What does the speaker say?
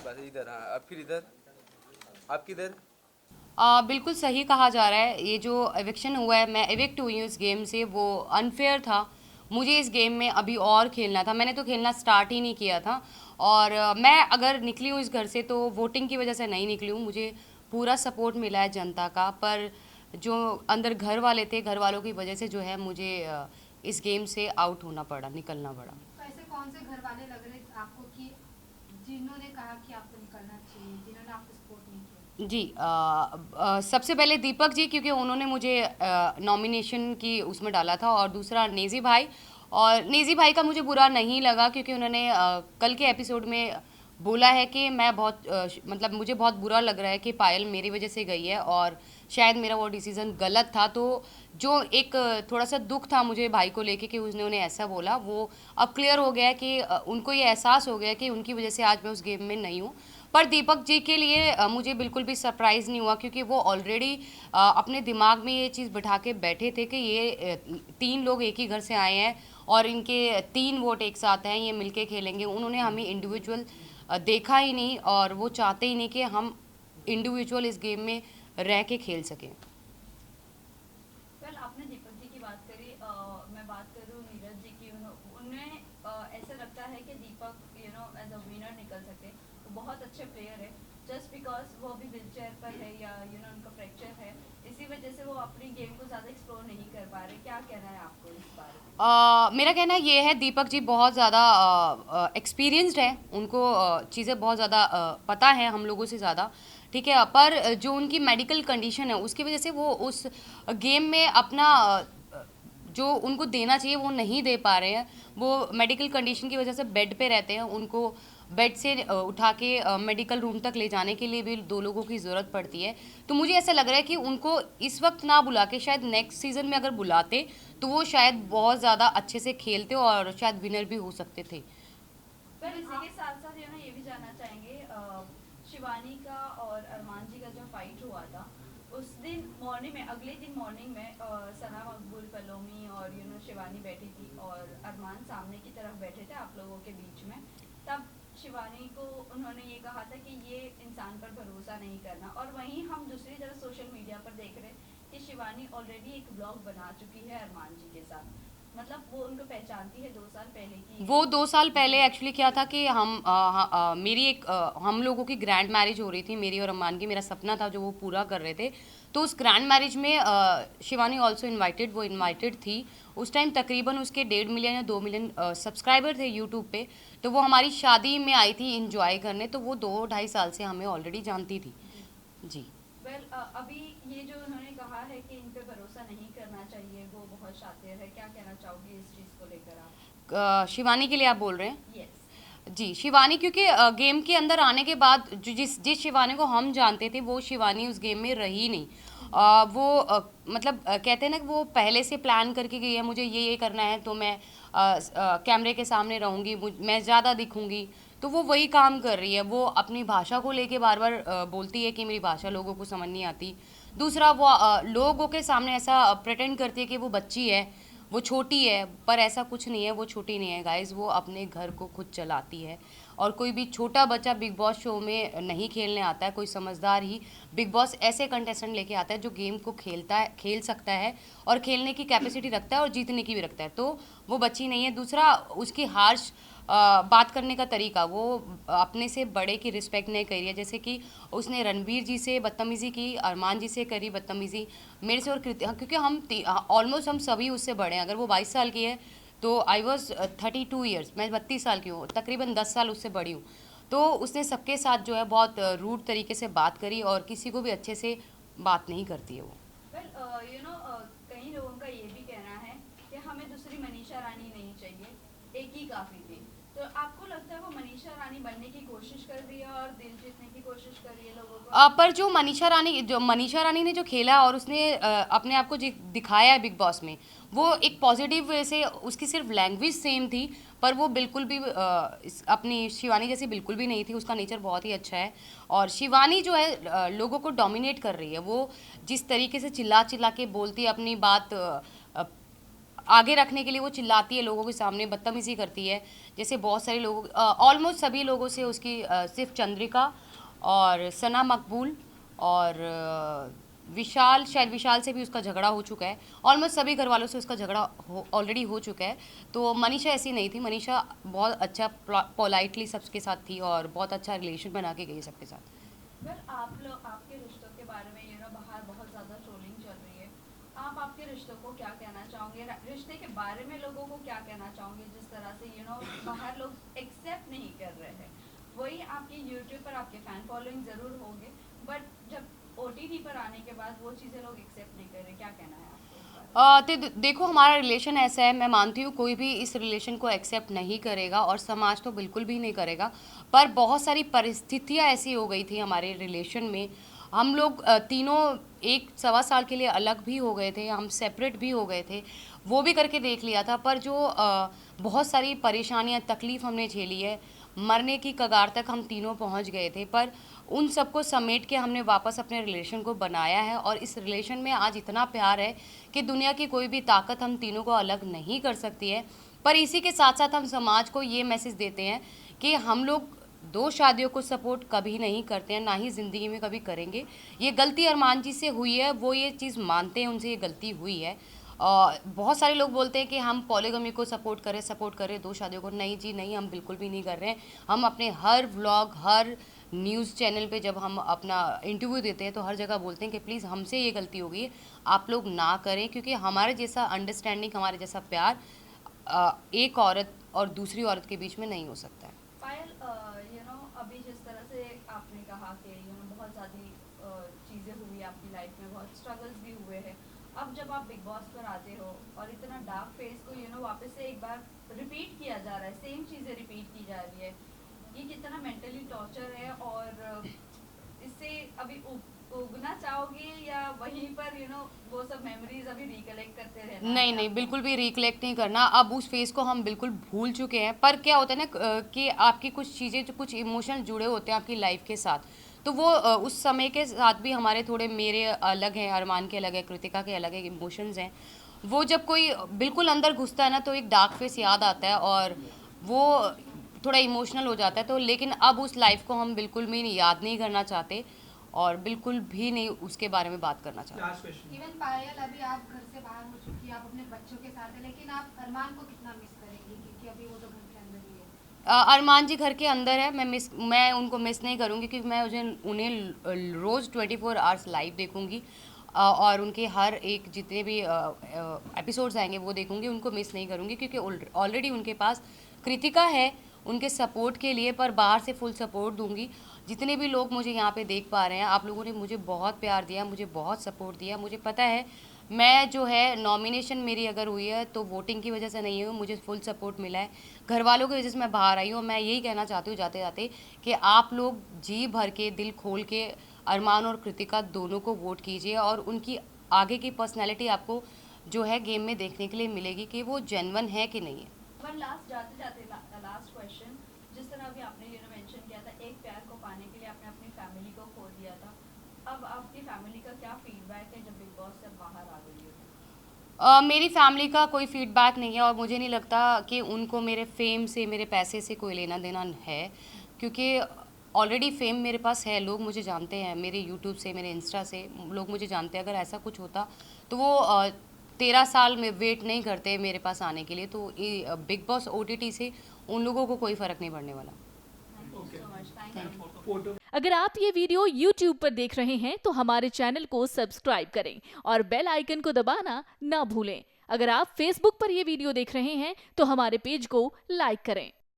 बात है इधर। हाँ, अब फिर इधर, आप किधर? बिल्कुल सही कहा जा रहा है। ये जो एविक्शन हुआ है, मैं एविक्ट हुई हूँ इस गेम से, वो अनफेयर था। मुझे इस गेम में अभी और खेलना था, मैंने तो खेलना स्टार्ट ही नहीं किया था। और मैं अगर निकली हूँ इस घर से तो वोटिंग की वजह से नहीं निकली हूँ। मुझे पूरा सपोर्ट मिला है जनता का, पर जो अंदर घर वाले थे, घर वालों की वजह से जो है मुझे इस गेम से आउट होना पड़ा, निकलना पड़ा। तो ऐसे कौन से घर वाले लग रहे आपको कि जिन्होंने कहा कि आपको निकलना चाहिए, जिन्होंने आपको सपोर्ट नहीं किया? जी, सबसे पहले दीपक जी, क्योंकि उन्होंने मुझे नॉमिनेशन की उसमें डाला था, और दूसरा नेजी भाई। और नेजी भाई का मुझे बुरा नहीं लगा, क्योंकि उन्होंने कल के एपिसोड में बोला है कि मैं बहुत मतलब मुझे बहुत बुरा लग रहा है कि पायल मेरी वजह से गई है, और शायद मेरा वो डिसीज़न गलत था। तो जो एक थोड़ा सा दुख था मुझे भाई को लेके कि उसने उन्हें ऐसा बोला, वो अब क्लियर हो गया है कि उनको ये एहसास हो गया कि उनकी वजह से आज मैं उस गेम में नहीं हूँ। पर दीपक जी के लिए मुझे बिल्कुल भी सरप्राइज़ नहीं हुआ, क्योंकि वो ऑलरेडी अपने दिमाग में ये चीज़ बिठा के बैठे थे कि ये तीन लोग एक ही घर से आए हैं और इनके तीन वोट एक साथ हैं, ये मिलके खेलेंगे। उन्होंने हमें इंडिविजुअल देखा ही नहीं, और वो चाहते ही नहीं कि हम इंडिविजुअल इस गेम में रह के खेल सकें। वेल आपने दीपक जी की बात करी, मैं बात करूँ नीरज जी की। उन्हें ऐसा लगता है कि दीपक एज अ विनर निकल सके। वो बहुत अच्छे प्लेयर है, जस्ट बिकॉज वो अभी व्हील चेयर पर है या उनका फ्रैक्चर है, इसी वजह से वो अपनी गेम को ज़्यादा एक्सप्लोर नहीं कर पा रहे। क्या कहना है आपको इस बारे में? मेरा कहना ये है, दीपक जी बहुत ज़्यादा एक्सपीरियंस्ड है, उनको चीज़ें बहुत ज़्यादा पता है हम लोगों से ज़्यादा। ठीक है, पर जो उनकी मेडिकल कंडीशन है उसकी वजह से वो उस गेम में अपना जो उनको देना चाहिए वो नहीं दे पा रहे हैं। वो मेडिकल कंडीशन की वजह से बेड पे रहते हैं, उनको बेड से उठा के मेडिकल रूम तक ले जाने के लिए भी दो लोगों की ज़रूरत पड़ती है। तो मुझे ऐसा लग रहा है कि उनको इस वक्त ना बुला के शायद नेक्स्ट सीज़न में अगर बुलाते तो वो शायद बहुत ज़्यादा अच्छे से खेलते और शायद विनर भी हो सकते थे। पर इसी के साथ साथ ये भी जानना चाहेंगे, शिवानी का और अरमान जी का जो फाइट हुआ था, उस दिन मॉर्निंग में, अगले दिन मॉर्निंग में सना मकबूल, पलोमी और शिवानी बैठी थी और अरमान सामने की तरफ बैठे थे आप लोगों के बीच में। तब शिवानी को उन्होंने ये कहा था कि ये इंसान पर भरोसा नहीं करना, और वहीं हम दूसरी तरफ सोशल मीडिया पर देख रहे कि शिवानी ऑलरेडी एक ब्लॉग बना चुकी है अरमान जी के साथ। मतलब वो उनको पहचानती है 2 साल पहले की। वो 2 साल पहले एक्चुअली क्या था कि मेरी एक हम लोगों की ग्रैंड मैरिज हो रही थी, मेरी और अम्मान की। मेरा सपना था जो वो पूरा कर रहे थे। तो उस ग्रैंड मैरिज में शिवानी ऑल्सो इनवाइटेड, वो इनवाइटेड थी। उस टाइम तकरीबन उसके 1.5 मिलियन या 2 मिलियन सब्सक्राइबर थे यूट्यूब पे। तो वो हमारी शादी में आई थी इंजॉय करने, तो वो 2-2.5 साल से हमें ऑलरेडी जानती थी। जी। जी। वेल अभी ये जो उन्होंने कहा है कि इन पे भरोसा नहीं करना चाहिए, वो बहुत शातिर है, क्या कहना चाहोगे इस चीज़ को लेकर आप? शिवानी के लिए आप बोल रहे हैं? यस। जी, शिवानी, क्योंकि गेम के अंदर आने के बाद जो जिस जिस शिवानी को हम जानते थे वो शिवानी उस गेम में रही नहीं। वो मतलब कहते हैं ना कि वो पहले से प्लान करके गई है, मुझे ये करना है तो मैं कैमरे के सामने रहूँगी, मैं ज़्यादा दिखूँगी। तो वो वही काम कर रही है। वो अपनी भाषा को लेके बार बार बोलती है कि मेरी भाषा लोगों को समझ नहीं आती। दूसरा, वो लोगों के सामने ऐसा प्रेटेंड करती है कि वो बच्ची है, वो छोटी है, पर ऐसा कुछ नहीं है, वो छोटी नहीं है गाइस। वो अपने घर को खुद चलाती है। और कोई भी छोटा बच्चा बिग बॉस शो में नहीं खेलने आता है, कोई समझदार ही बिग बॉस ऐसे कंटेस्टेंट लेके आता है जो गेम को खेलता है, खेल सकता है, और खेलने की कैपेसिटी रखता है और जीतने की भी रखता है। तो वो बच्ची नहीं है। दूसरा, उसकी हार्श बात करने का तरीका, वो अपने से बड़े की रिस्पेक्ट नहीं करी है। जैसे कि उसने रणवीर जी से बदतमीज़ी की, अरमान जी से करी बदतमीज़ी, मेरे से और क्योंकि हम ऑलमोस्ट हम सभी उससे बड़े हैं। अगर वो 22 साल की है तो आई वॉज 32 ईयर्स, मैं 32 साल की हूँ, तकरीबन 10 साल उससे बड़ी हूँ। तो उसने सबके साथ जो है बहुत रूड तरीके से बात करी, और किसी को भी अच्छे से बात नहीं करती है वो। वेल कई लोगों का ये भी कहना है कि हमें दूसरी मनीषा रानी नहीं चाहिए, एक ही काफ़ी थी। तो आपको लगता है वो मनीषा रानी बनने की कोशिश कर रही है और दिल जीतने की कोशिश कर रही है लोगों का? पर जो मनीषा रानी ने जो खेला और उसने अपने आप को दिखाया है बिग बॉस में, वो एक पॉजिटिव वे से, उसकी सिर्फ लैंग्वेज सेम थी, पर वो बिल्कुल भी अपनी शिवानी जैसी बिल्कुल भी नहीं थी। उसका नेचर बहुत ही अच्छा है। और शिवानी जो है लोगों को डोमिनेट कर रही है। वो जिस तरीके से चिल्ला चिल्ला के बोलती है अपनी बात, आगे रखने के लिए वो चिल्लाती है लोगों के सामने, बदतमीजी करती है। जैसे बहुत सारे लोग, ऑलमोस्ट सभी लोगों से उसकी सिर्फ चंद्रिका और सना मकबूल और विशाल, शायद विशाल से भी उसका झगड़ा हो चुका है। ऑलमोस्ट सभी घर वालों से उसका झगड़ा ऑलरेडी हो चुका है। तो मनीषा ऐसी नहीं थी, मनीषा बहुत अच्छा पोलाइटली सबके साथ थी और बहुत अच्छा रिलेशन बना के गई सबके साथ। फिर आप लोग आपके रिश्तों के बारे में बाहर बहुत ज़्यादा ट्रोलिंग चल रही है, आप आपके रिश्तों को क्या कहना चाहोगे, रिश्ते के बारे में लोगों को क्या कहना चाहोगे जिस तरह से बाहर लोग एक्सेप्ट नहीं कर रहे हैं? वही आपके यूट्यूब पर आपके फैन फॉलोइंग ज़रूर होंगे, बट जब OTT पर आने के बाद वो चीज़ें लोग एक्सेप्ट नहीं कर रहे, क्या कहना है आपको? देखो हमारा रिलेशन ऐसा है, मैं मानती हूँ कोई भी इस रिलेशन को एक्सेप्ट नहीं करेगा और समाज तो बिल्कुल भी नहीं करेगा, पर बहुत सारी परिस्थितियाँ ऐसी हो गई थी हमारे रिलेशन में। हम लोग तीनों 1-1.25 साल के लिए अलग भी हो गए थे, हम सेपरेट भी हो गए थे, वो भी करके देख लिया था। पर जो बहुत सारी परेशानियाँ, तकलीफ़ हमने झेली है, मरने की कगार तक हम तीनों पहुंच गए थे, पर उन सबको समेट के हमने वापस अपने रिलेशन को बनाया है और इस रिलेशन में आज इतना प्यार है कि दुनिया की कोई भी ताकत हम तीनों को अलग नहीं कर सकती है। पर इसी के साथ साथ हम समाज को ये मैसेज देते हैं कि हम लोग 2 शादियों को सपोर्ट कभी नहीं करते हैं, ना ही ज़िंदगी में कभी करेंगे। ये गलती अरमान जी से हुई है, वो ये चीज़ मानते हैं, उनसे ये गलती हुई है। बहुत सारे लोग बोलते हैं कि हम पॉलीगमी को सपोर्ट करें 2 शादियों को। नहीं जी नहीं, हम बिल्कुल भी नहीं कर रहे हैं। हम अपने हर व्लॉग, हर न्यूज़ चैनल पे जब हम अपना इंटरव्यू देते हैं तो हर जगह बोलते हैं कि प्लीज़ हमसे ये गलती हो गई है, आप लोग ना करें, क्योंकि हमारे जैसा अंडरस्टैंडिंग, हमारे जैसा प्यार एक औरत और दूसरी औरत के बीच में नहीं हो सकता है। पायल, अभी जिस तरह से आपने कहा कि बहुत ज़्यादा चीज़ें हुई आपकी लाइफ में, बहुत स्ट्रगल्स भी हुए हैं, अब जब आप बिग बॉस पर आते हो और इतना डार्क फेस को वापस से एक बार रिपीट किया जा रहा है, सेम चीज़ें रिपीट की जा रही है, ये कितना मेंटली टॉर्चर है? और इससे अभी उगना चाहोगे या वहीं पर वो सब मेमोरीज अभी रिकलेक्ट करते रहना? नहीं, बिल्कुल भी रिकलेक्ट नहीं करना। अब उस फेज़ को हम बिल्कुल भूल चुके हैं। पर क्या होता है ना कि आपकी कुछ चीज़ें, जो कुछ इमोशनल जुड़े होते हैं आपकी लाइफ के साथ, तो वो उस समय के साथ भी हमारे थोड़े, मेरे अलग हैं, अरमान के अलग है, कृतिका के अलग है, इमोशंस हैं। वो जब कोई बिल्कुल अंदर घुसता है ना तो एक डार्क फेस याद आता है और वो थोड़ा इमोशनल हो जाता है। तो लेकिन अब उस लाइफ को हम बिल्कुल भी याद नहीं करना चाहते और बिल्कुल भी नहीं उसके बारे में बात करना चाहते। इवन पायल, अभी आप घर से बाहर हो चुकी है, आप अपने बच्चों के साथ है, लेकिन आप अरमान को कितना मिस करेंगी? क्योंकि अभी वो तो घर के अंदर ही है। अरमान जी घर के अंदर है, मैं उनको मिस नहीं करूँगी, क्योंकि मैं उन्हें रोज़ 24 आवर्स लाइव देखूँगी और उनके हर एक जितने भी एपिसोड्स आएंगे वो देखूँगी, उनको मिस नहीं करूँगी, क्योंकि ऑलरेडी उनके पास कृतिका है उनके सपोर्ट के लिए, पर बाहर से फुल सपोर्ट दूंगी। जितने भी लोग मुझे यहाँ पे देख पा रहे हैं, आप लोगों ने मुझे बहुत प्यार दिया, मुझे बहुत सपोर्ट दिया। मुझे पता है मैं जो है, नॉमिनेशन मेरी अगर हुई है तो वोटिंग की वजह से नहीं हुई, मुझे फुल सपोर्ट मिला है घर वालों की वजह से मैं बाहर आई हूँ। मैं यही कहना चाहती हूँ जाते जाते कि आप लोग जी भर के, दिल खोल के अरमान और कृतिका दोनों को वोट कीजिए और उनकी आगे की पर्सनैलिटी आपको जो है गेम में देखने के लिए मिलेगी कि वो जेन्युइन है कि नहीं है। लास्ट जाते जाते लास्ट क्वेश्चन, जिस तरह अभी आपने मेंशन किया था, एक प्यार को पाने के लिए आपने अपनी फैमिली को खो दिया था, अब आपकी फैमिली का क्या फीडबैक है जब बिग बॉस से बाहर आ गई है? मेरी फैमिली का कोई फीडबैक नहीं है और मुझे नहीं लगता कि उनको मेरे फेम से, मेरे पैसे से कोई लेना देना है, क्योंकि ऑलरेडी फेम मेरे पास है, लोग मुझे जानते हैं, मेरे यूट्यूब से, मेरे इंस्टा से लोग मुझे जानते हैं। अगर ऐसा कुछ होता तो वो 13 साल में वेट नहीं करते मेरे पास आने के लिए। तो बिग बॉस OTT से उन लोगों को कोई फ़र्क नहीं पड़ने वाला। अगर आप ये वीडियो YouTube पर देख रहे हैं तो हमारे चैनल को सब्सक्राइब करें और बेल आइकन को दबाना ना भूलें। अगर आप Facebook पर ये वीडियो देख रहे हैं तो हमारे पेज को लाइक करें।